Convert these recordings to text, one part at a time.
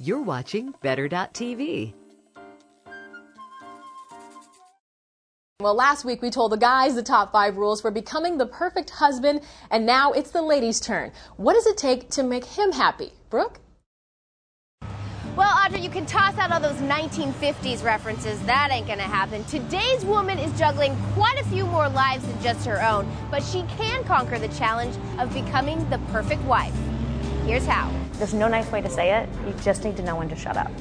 You're watching Better.tv. Well, last week we told the guys the top 5 rules for becoming the perfect husband, and now it's the ladies' turn. What does it take to make him happy? Brooke? Well, Audrey, you can toss out all those 1950s references. That ain't gonna happen. Today's woman is juggling quite a few more lives than just her own, but she can conquer the challenge of becoming the perfect wife. Here's how. There's no nice way to say it. You just need to know when to shut up.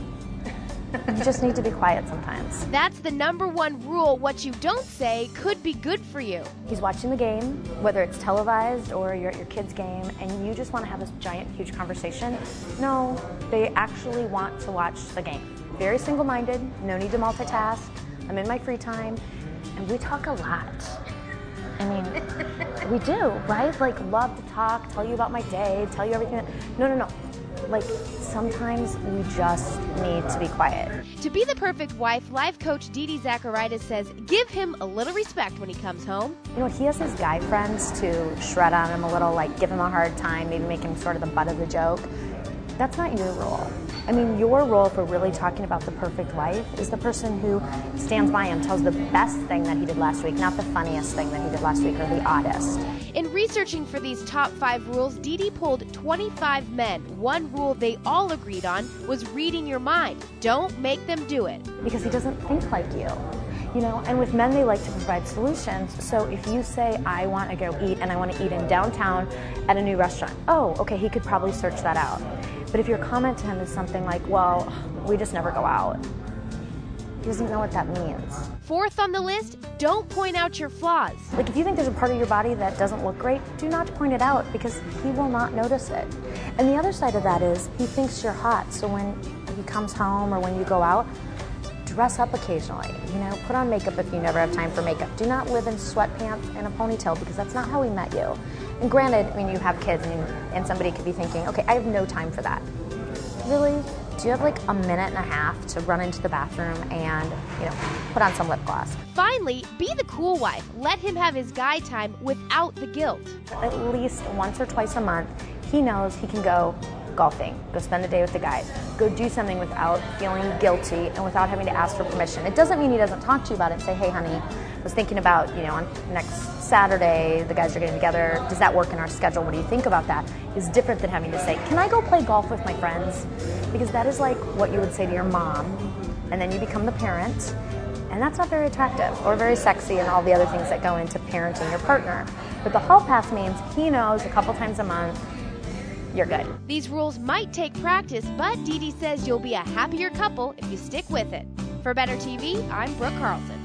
You just need to be quiet sometimes. That's the #1 rule. What you don't say could be good for you. He's watching the game, whether it's televised or you're at your kid's game, and you just want to have this giant, huge conversation. No, they actually want to watch the game. Very single-minded, no need to multitask. I'm in my free time, and we talk a lot. I mean, we do, right? Like, love to talk, tell you about my day, tell you everything. No. Like, sometimes we just need to be quiet. To be the perfect wife, life coach Dee Zacharias says give him a little respect when he comes home. You know, he has his guy friends to shred on him a little, like give him a hard time, maybe make him sort of the butt of the joke. That's not your role. I mean, your role, if we're really talking about the perfect wife, is the person who stands by him, tells the best thing that he did last week, not the funniest thing that he did last week or the oddest. In researching for these top 5 rules, Dee pulled 25 men. One rule they all agreed on was reading your mind. Don't make them do it. Because he doesn't think like you. You know, and with men, they like to provide solutions. So if you say, I want to go eat and I want to eat in downtown at a new restaurant, oh, okay, he could probably search that out. But if your comment to him is something like, well, we just never go out, he doesn't know what that means. 4th on the list, don't point out your flaws. Like, if you think there's a part of your body that doesn't look great, do not point it out because he will not notice it. And the other side of that is he thinks you're hot. So when he comes home or when you go out, dress up occasionally. You know, put on makeup if you never have time for makeup. Do not live in sweatpants and a ponytail because that's not how we met you. And granted, I mean, you have kids and somebody could be thinking, okay, I have no time for that. Really? Do you have like a minute and a half to run into the bathroom and, you know, put on some lip gloss? Finally, be the cool wife. Let him have his guy time without the guilt. At least once or twice a month, he knows he can go golfing, go spend the day with the guys, go do something without feeling guilty and without having to ask for permission. It doesn't mean he doesn't talk to you about it and say, hey, honey, I was thinking about, you know, on next Saturday, the guys are getting together. Does that work in our schedule? What do you think about that? Is different than having to say, can I go play golf with my friends? Because that is like what you would say to your mom, and then you become the parent, and that's not very attractive or very sexy and all the other things that go into parenting your partner. But the hall pass means he knows a couple times a month, you're good. These rules might take practice, but Dee says you'll be a happier couple if you stick with it. For Better TV, I'm Brooke Carlson.